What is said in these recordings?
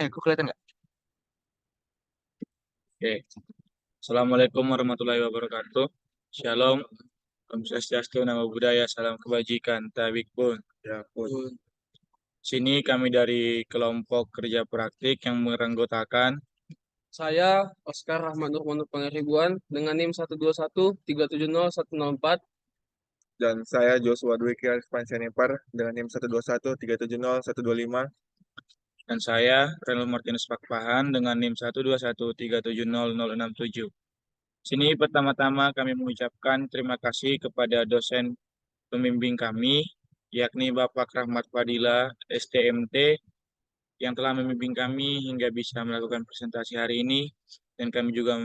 Aku kelihatan nggak? Oke. Assalamualaikum warahmatullahi wabarakatuh. Shalom. Om Swastiastu, Namo Buddhaya, salam kebajikan, tabik pun. Ya pun. Sini kami dari kelompok kerja praktik yang meranggotakan. Saya Oskar Rahman Nurmanur Pangaribuan dengan NIM 121370104. Dan saya Joshua Dwiki Pansianipar dengan NIM 121370125. Dan saya Renul Martinus Pakpahan dengan NIM 121370067. Sini pertama-tama kami mengucapkan terima kasih kepada dosen pembimbing kami, yakni Bapak Rahmat Fadila, STMT, yang telah membimbing kami hingga bisa melakukan presentasi hari ini. Dan kami juga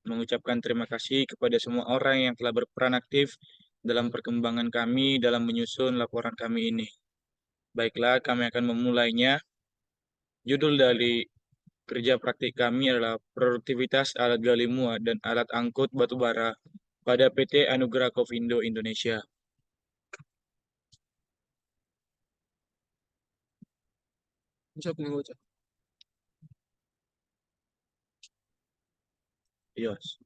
mengucapkan terima kasih kepada semua orang yang telah berperan aktif dalam perkembangan kami dalam menyusun laporan kami ini. Baiklah, kami akan memulainya. Judul dari kerja praktik kami adalah produktivitas alat gali muat dan alat angkut batubara pada PT Anugerah Kofindo Indonesia. Yos.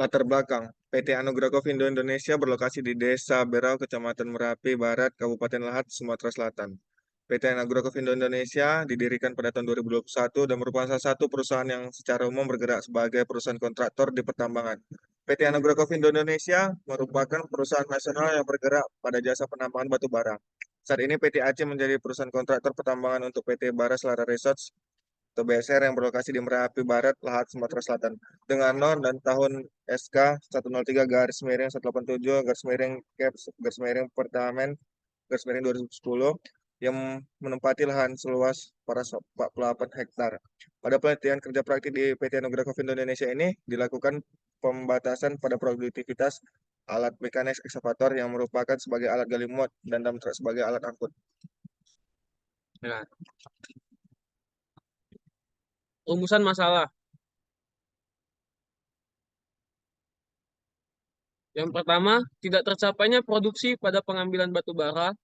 Latar belakang, PT Anugerah Kofindo Indonesia berlokasi di Desa Berau, Kecamatan Merapi Barat, Kabupaten Lahat, Sumatera Selatan. PT Anugerah Kofindo Indonesia didirikan pada tahun 2021 dan merupakan salah satu perusahaan yang secara umum bergerak sebagai perusahaan kontraktor di pertambangan. PT Anugerah Kofindo Indonesia merupakan perusahaan nasional yang bergerak pada jasa penambangan batu bara. Saat ini PT Aceh menjadi perusahaan kontraktor pertambangan untuk PT Bara Selara Resorts atau BSR yang berlokasi di Merapi Barat, Lahat, Sumatera Selatan. Dengan NOR dan tahun SK 103 garis miring 187 garis miring Caps garis miring Pertamen garis miring 2010 yang menempati lahan seluas 48 hektar. Pada penelitian kerja praktik di PT Anugerah Kofindo Indonesia ini dilakukan pembatasan pada produktivitas alat mekanis ekskavator yang merupakan sebagai alat gali muat dan dump truck sebagai alat angkut. Ya. Rumusan masalah. Yang pertama, tidak tercapainya produksi pada pengambilan batu bara.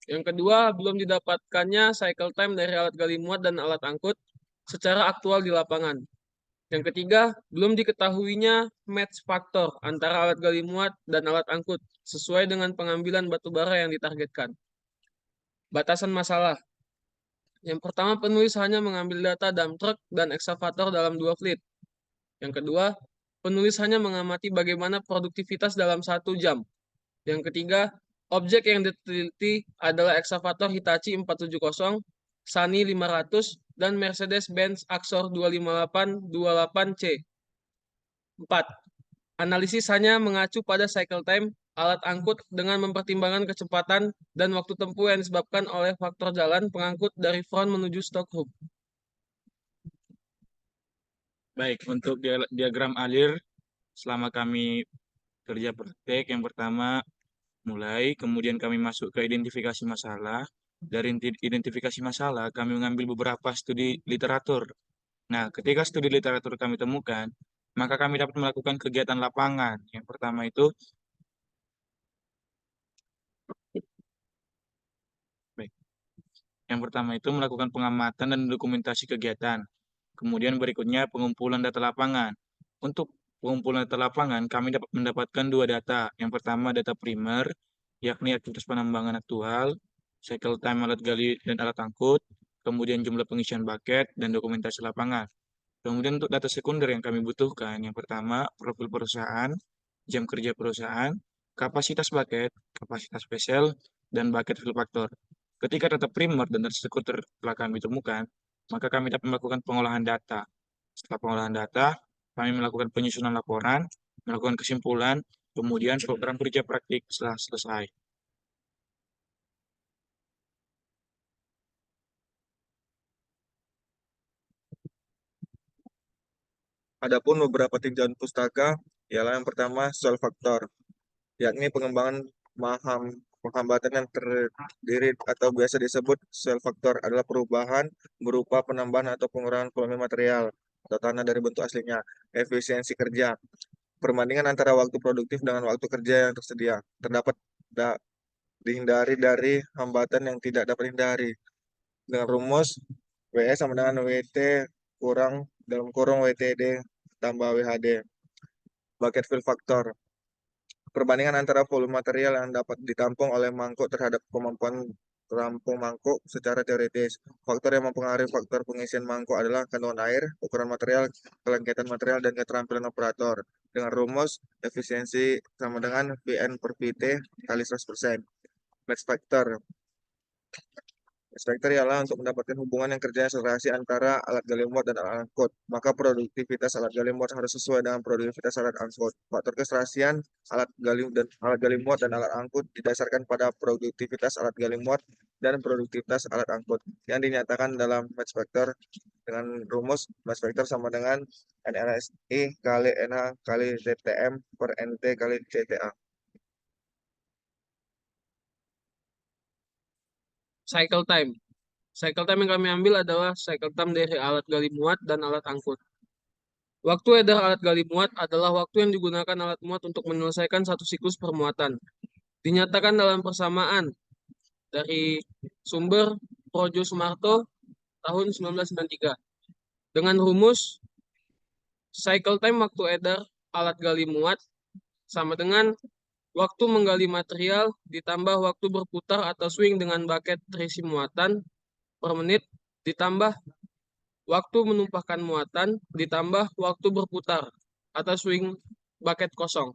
Yang kedua, belum didapatkannya cycle time dari alat gali muat dan alat angkut secara aktual di lapangan. Yang ketiga, belum diketahuinya match faktor antara alat gali muat dan alat angkut sesuai dengan pengambilan batu bara yang ditargetkan. Batasan masalah. Yang pertama, penulis hanya mengambil data dump truck dan ekskavator dalam 2 fleet. Yang kedua, penulis hanya mengamati bagaimana produktivitas dalam 1 jam. Yang ketiga, objek yang diteliti adalah ekskavator Hitachi 470, Sunny 500, dan Mercedes-Benz Axor 258-28C. 4. Analisis hanya mengacu pada cycle time alat angkut dengan mempertimbangkan kecepatan dan waktu tempuh yang disebabkan oleh faktor jalan pengangkut dari front menuju stock hook. Baik, untuk diagram alir selama kami kerja praktek, yang pertama mulai, kemudian kami masuk ke identifikasi masalah. Dari identifikasi masalah, kami mengambil beberapa studi literatur. Nah, ketika studi literatur kami temukan, maka kami dapat melakukan kegiatan lapangan. Yang pertama itu, baik. Yang pertama itu melakukan pengamatan dan dokumentasi kegiatan. Kemudian berikutnya pengumpulan data lapangan. Untuk pengumpulan data lapangan, kami dapat mendapatkan 2 data. Yang pertama data primer, yakni aktivitas penambangan aktual, cycle time alat gali dan alat angkut, kemudian jumlah pengisian bucket, dan dokumentasi lapangan. Kemudian untuk data sekunder yang kami butuhkan, yang pertama profil perusahaan, jam kerja perusahaan, kapasitas bucket, kapasitas vessel, dan bucket fill factor. Ketika data primer dan data sekunder telah kami temukan, maka kami dapat melakukan pengolahan data. Setelah pengolahan data, kami melakukan penyusunan laporan, melakukan kesimpulan, kemudian program kerja praktik setelah selesai. Adapun beberapa tinjauan pustaka ialah yang pertama soal faktor, yakni pengembangan penghambatan yang terdiri atau biasa disebut soil faktor adalah perubahan berupa penambahan atau pengurangan volume material atau tanah dari bentuk aslinya, efisiensi kerja, perbandingan antara waktu produktif dengan waktu kerja yang tersedia, terdapat dihindari dari hambatan yang tidak dapat dihindari. Dengan rumus WE sama dengan WT kurang dalam kurung WTD tambah WHD. Bucket fill factor. Perbandingan antara volume material yang dapat ditampung oleh mangkuk terhadap kemampuan terampung mangkuk secara teoritis. Faktor yang mempengaruhi faktor pengisian mangkuk adalah kandungan air, ukuran material, kelengketan material, dan keterampilan operator. Dengan rumus, efisiensi sama dengan Vn per Vt kali 100%. Match factor. Spektor ialah untuk mendapatkan hubungan yang kerjanya serasi antara alat gali muat dan alat angkut. Maka produktivitas alat gali muat harus sesuai dengan produktivitas alat angkut. Faktor keserasian alat gali muat dan alat angkut didasarkan pada produktivitas alat gali muat dan produktivitas alat angkut yang dinyatakan dalam match factor dengan rumus match factor sama dengan NRSI kali NH kali ZTM per NT kali CTA. Cycle time. Cycle time yang kami ambil adalah cycle time dari alat gali muat dan alat angkut. Waktu edar alat gali muat adalah waktu yang digunakan alat muat untuk menyelesaikan satu siklus permuatan. Dinyatakan dalam persamaan dari sumber Projo Sumarto tahun 1993. Dengan rumus cycle time waktu edar alat gali muat sama dengan waktu menggali material ditambah waktu berputar atau swing dengan bucket terisi muatan per menit ditambah waktu menumpahkan muatan ditambah waktu berputar atau swing bucket kosong.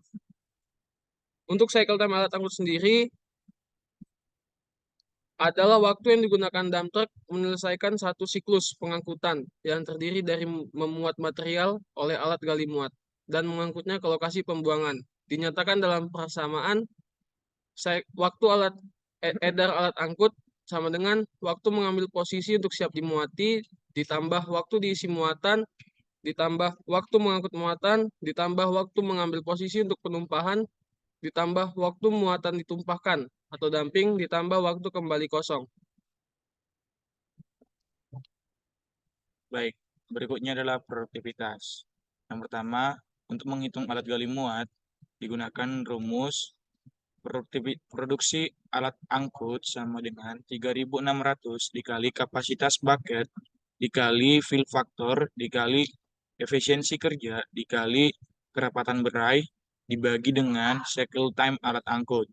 Untuk cycle time alat angkut sendiri adalah waktu yang digunakan dump truck menyelesaikan satu siklus pengangkutan yang terdiri dari memuat material oleh alat gali muat dan mengangkutnya ke lokasi pembuangan. Dinyatakan dalam persamaan waktu edar alat angkut sama dengan waktu mengambil posisi untuk siap dimuati ditambah waktu diisi muatan ditambah waktu mengangkut muatan ditambah waktu mengambil posisi untuk penumpahan ditambah waktu muatan ditumpahkan atau dumping ditambah waktu kembali kosong. Baik, berikutnya adalah produktivitas. Yang pertama, untuk menghitung alat gali muat, digunakan rumus produksi alat angkut sama dengan 3.600 dikali kapasitas bucket, dikali fill factor, dikali efisiensi kerja, dikali kerapatan berai, dibagi dengan cycle time alat angkut.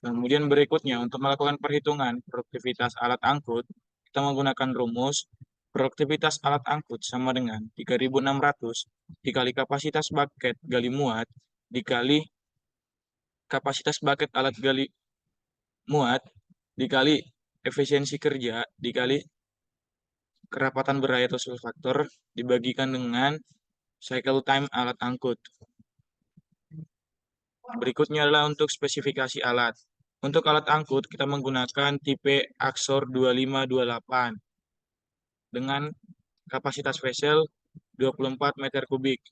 Kemudian berikutnya, untuk melakukan perhitungan produktivitas alat angkut, kita menggunakan rumus produktivitas alat angkut sama dengan 3.600 dikali kapasitas bucket gali muat dikali kapasitas bucket alat gali muat dikali efisiensi kerja dikali kerapatan berai atau fill factor dibagikan dengan cycle time alat angkut. Berikutnya adalah untuk spesifikasi alat. Untuk alat angkut, kita menggunakan tipe Axor 2528 dengan kapasitas vessel 24 meter kubik.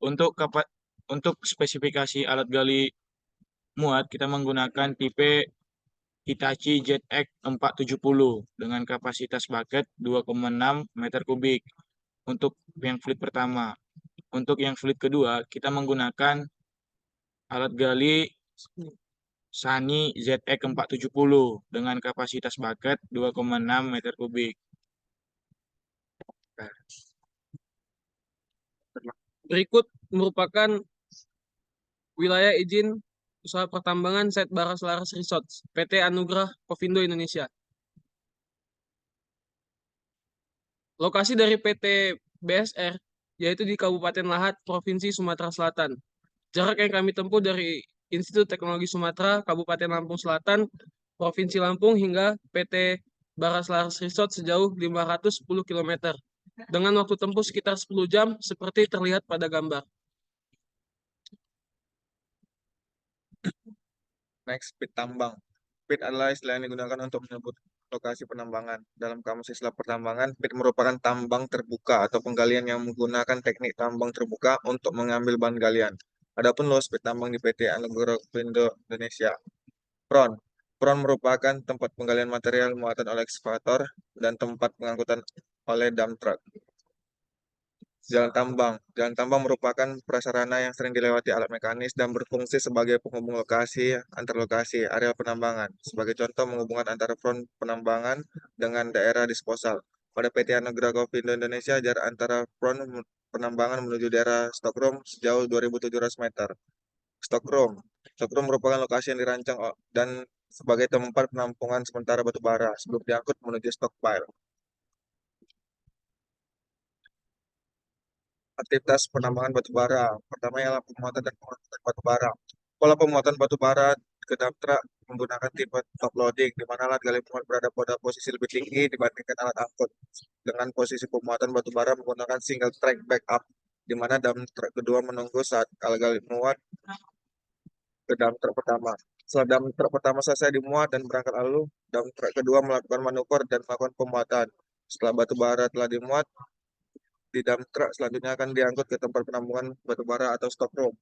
Untuk spesifikasi alat gali muat, kita menggunakan tipe Hitachi ZX 470 dengan kapasitas bucket 2,6 meter kubik. Untuk yang fleet pertama. Untuk yang fleet kedua, kita menggunakan alat gali Sani ZX 470 dengan kapasitas bucket 2,6 meter kubik. Berikut merupakan wilayah izin usaha pertambangan Site Baras Laras Resorts, PT Anugrah Kovindo Indonesia. Lokasi dari PT BSR yaitu di Kabupaten Lahat, Provinsi Sumatera Selatan. Jarak yang kami tempuh dari Institut Teknologi Sumatera, Kabupaten Lampung Selatan, Provinsi Lampung hingga PT Baras Laras Resort sejauh 510 km. Dengan waktu tempuh sekitar 10 jam seperti terlihat pada gambar. Next, pit tambang. Pit adalah istilah yang digunakan untuk menyebut lokasi penambangan. Dalam kamus istilah pertambangan, pit merupakan tambang terbuka atau penggalian yang menggunakan teknik tambang terbuka untuk mengambil bahan galian. Adapun luas pit tambang di PT Anugrah Kovindo Indonesia. Pron. Pron merupakan tempat penggalian material muatan oleh ekskavator dan tempat pengangkutan oleh dump truck. Jalan tambang. Jalan tambang merupakan prasarana yang sering dilewati alat mekanis dan berfungsi sebagai penghubung lokasi antar lokasi area penambangan. Sebagai contoh menghubungkan antara front penambangan dengan daerah disposal. pada PT Anugrah Kopindo Indonesia jarak antara front penambangan menuju daerah Stockroom sejauh 2.700 meter. Stockroom. Stockroom merupakan lokasi yang dirancang dan sebagai tempat penampungan sementara batu bara sebelum diangkut menuju stockpile. Aktivitas penambangan batu bara. Pertama ialah pemuatan dan pengangkutan batu bara. Pola pemuatan batu bara ke dump truck menggunakan tipe top loading, di mana alat gali muat berada pada posisi lebih tinggi dibandingkan alat angkut. Dengan posisi pemuatan batu bara menggunakan single track backup, di mana dump truck kedua menunggu saat alat gali muat ke dump truck pertama. Setelah dump truck pertama selesai dimuat dan berangkat lalu, dump truck kedua melakukan manuver dan melakukan pemuatan. Setelah batu bara telah dimuat, di dump truck selanjutnya akan diangkut ke tempat penampungan batu bara atau stockroom.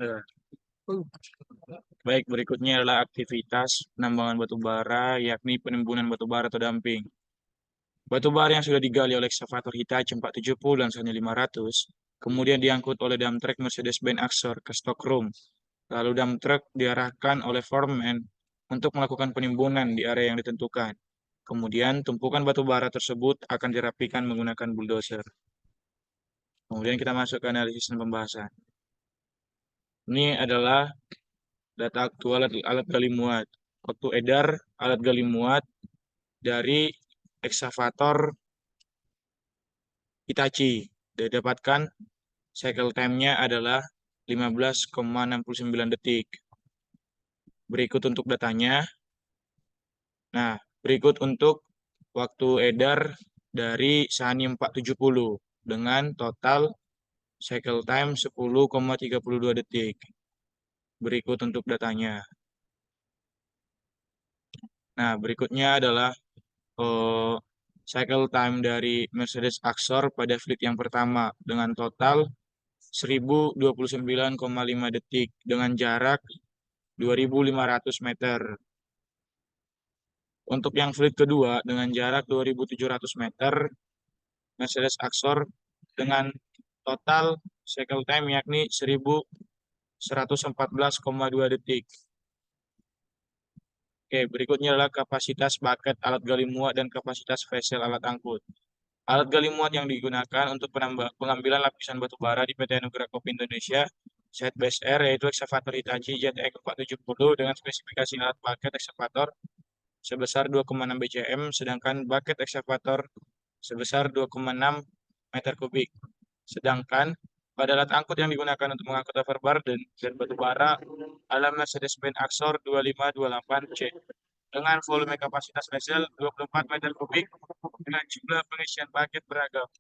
Ya. Baik, berikutnya adalah aktivitas penambangan batu bara, yakni penimbunan batu bara atau dumping. Batu bara yang sudah digali oleh ekskavator Hitachi 470 dan Sanya 500, kemudian diangkut oleh dump truck Mercedes-Benz Axor ke stockroom. Lalu dump truck diarahkan oleh foreman untuk melakukan penimbunan di area yang ditentukan. Kemudian tumpukan batu bara tersebut akan dirapikan menggunakan bulldozer. Kemudian kita masuk ke analisis dan pembahasan. Ini adalah data aktual alat gali muat. Waktu edar alat gali muat dari ekskavator Hitachi. Didapatkan cycle time-nya adalah 15,69 detik. Berikut untuk datanya. Nah, berikut untuk waktu edar dari Sani 470 dengan total cycle time 10,32 detik. Berikut untuk datanya. Nah, berikutnya adalah cycle time dari Mercedes Axor pada fleet yang pertama dengan total 1029,5 detik dengan jarak 2.500 meter. Untuk yang fleet kedua dengan jarak 2.700 meter, Mercedes Axor dengan total cycle time yakni 1.114,2 detik. Oke, berikutnya adalah kapasitas bucket alat gali muat dan kapasitas vessel alat angkut. Alat gali muat yang digunakan untuk pengambilan lapisan batu bara di PT Anugrah Kopi Indonesia Set Base Air yaitu ekskavator Hitachi ZX 470 dengan spesifikasi alat bucket ekskavator sebesar 2,6 BCM, sedangkan bucket ekskavator sebesar 2,6 meter kubik. Sedangkan pada alat angkut yang digunakan untuk mengangkut overbar dan batu bara adalah Mercedes-Benz Axor 2528C dengan volume kapasitas vessel 24 meter kubik dengan jumlah pengisian bucket beragam.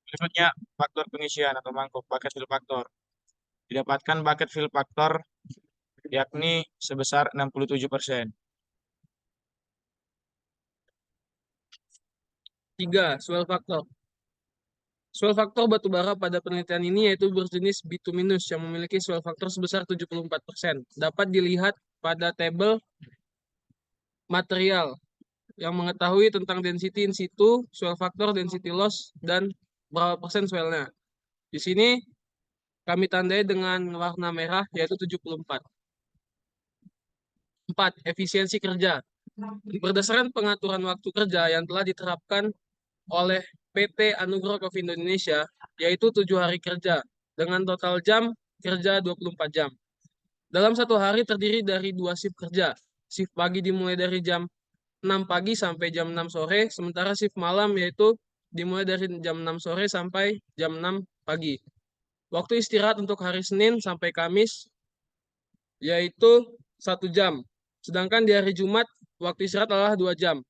Berikutnya, faktor pengisian atau mangkuk, bucket fill factor. Didapatkan bucket fill factor yakni sebesar 67%. 3. Swell factor. Swell factor batu bara pada penelitian ini yaitu berjenis bituminous yang memiliki swell factor sebesar 74%. Dapat dilihat pada tabel material yang mengetahui tentang density in situ, swell factor, density loss, dan berapa persen swellnya. Di sini kami tandai dengan warna merah yaitu 74. 4. Efisiensi kerja. Berdasarkan pengaturan waktu kerja yang telah diterapkan oleh PT Anugrah Coffee Indonesia, yaitu 7 hari kerja, dengan total jam kerja 24 jam. Dalam satu hari terdiri dari 2 shift kerja. Shift pagi dimulai dari jam 6 pagi sampai jam 6 sore, sementara shift malam yaitu dimulai dari jam 6 sore sampai jam 6 pagi. Waktu istirahat untuk hari Senin sampai Kamis yaitu 1 jam. Sedangkan di hari Jumat waktu istirahat adalah 2 jam.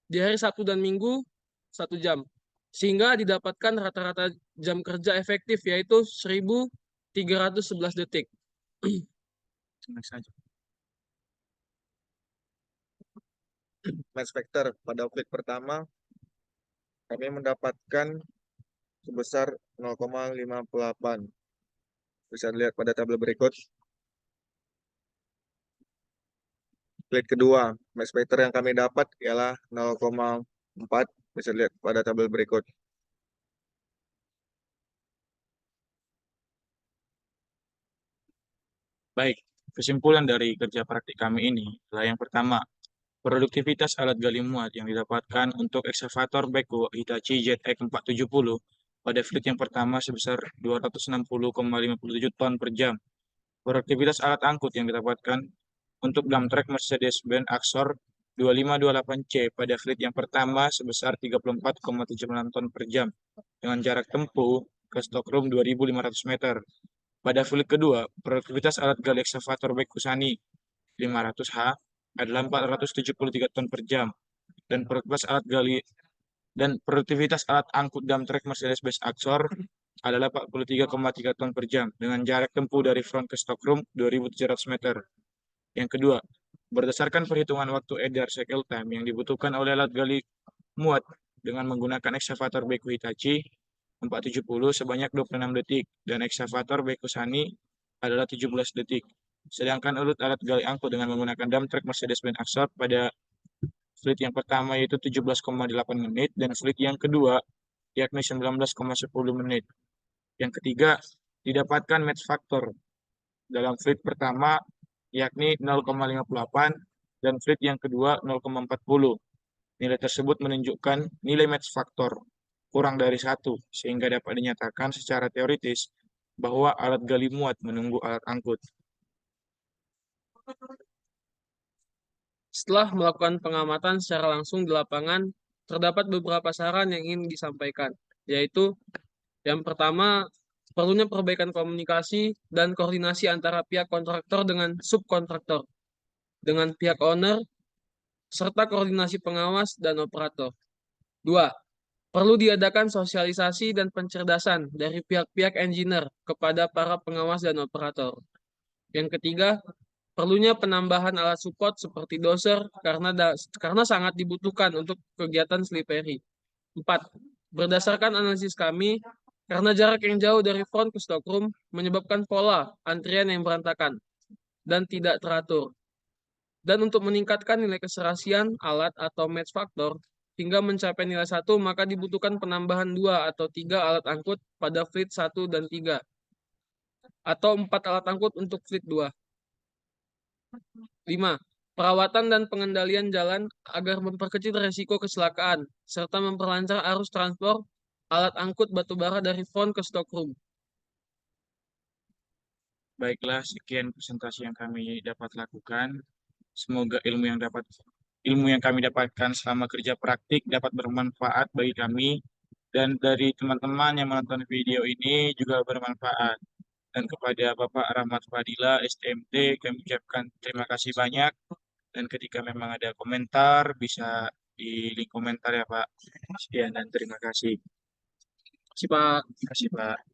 Di hari Sabtu dan Minggu 1 jam. Sehingga didapatkan rata-rata jam kerja efektif yaitu 1.311 detik. Mass factor pada fleet pertama kami mendapatkan sebesar 0,58. Bisa dilihat pada tabel berikut. Fleet kedua, mass factor yang kami dapat ialah 0,4. Bisa dilihat pada tabel berikut. Baik, kesimpulan dari kerja praktik kami ini adalah yang pertama, Produktivitas alat gali muat yang didapatkan untuk ekskavator Beko Hitachi ZX 470 pada fleet yang pertama sebesar 260,57 ton per jam. Produktivitas alat angkut yang didapatkan untuk dump truck Mercedes-Benz Axor 2528C pada fleet yang pertama sebesar 34,76 ton per jam dengan jarak tempuh ke stockroom 2.500 meter. Pada fleet kedua, produktivitas alat gali ekskavator Bekusani 500H adalah 473 ton per jam dan produktivitas alat angkut dump truck Mercedes-Benz Axor adalah 43,3 ton per jam dengan jarak tempuh dari front ke stockroom 2.700 meter. Yang kedua, berdasarkan perhitungan waktu edar cycle time yang dibutuhkan oleh alat gali muat dengan menggunakan ekskavator Beko Hitachi 470 sebanyak 26 detik dan ekskavator Beko Sani adalah 17 detik. Sedangkan alat gali angkut dengan menggunakan dump truck Mercedes-Benz Axor pada fleet yang pertama yaitu 17,8 menit dan fleet yang kedua yakni 19,10 menit. Yang ketiga, didapatkan match factor dalam fleet pertama yakni 0,58 dan fleet yang kedua 0,40. Nilai tersebut menunjukkan nilai match factor kurang dari 1, sehingga dapat dinyatakan secara teoritis bahwa alat gali muat menunggu alat angkut. Setelah melakukan pengamatan secara langsung di lapangan, terdapat beberapa saran yang ingin disampaikan, yaitu yang pertama, perlunya perbaikan komunikasi dan koordinasi antara pihak kontraktor dengan subkontraktor, dengan pihak owner, serta koordinasi pengawas dan operator. 2. Perlu diadakan sosialisasi dan pencerdasan dari pihak-pihak engineer kepada para pengawas dan operator. Yang ketiga, perlunya penambahan alat support seperti dozer karena sangat dibutuhkan untuk kegiatan slippery. 4. Berdasarkan analisis kami, karena jarak yang jauh dari front ke stockroom menyebabkan pola antrian yang berantakan dan tidak teratur. Dan untuk meningkatkan nilai keserasian alat atau match factor hingga mencapai nilai 1, maka dibutuhkan penambahan 2 atau 3 alat angkut pada fleet 1 dan 3 atau 4 alat angkut untuk fleet 2. 5. Perawatan dan pengendalian jalan agar memperkecil resiko kecelakaan, serta memperlancar arus transport alat angkut batubara dari front ke stockroom. Baiklah, sekian presentasi yang kami dapat lakukan. Semoga ilmu yang kami dapatkan selama kerja praktik dapat bermanfaat bagi kami dan dari teman-teman yang menonton video ini juga bermanfaat. Dan kepada Bapak Rahmat Fadila, STMT, kami ucapkan terima kasih banyak. Dan ketika memang ada komentar, bisa di link komentar ya Pak. Sekian dan terima kasih. Si Pak. Terima kasih Pak.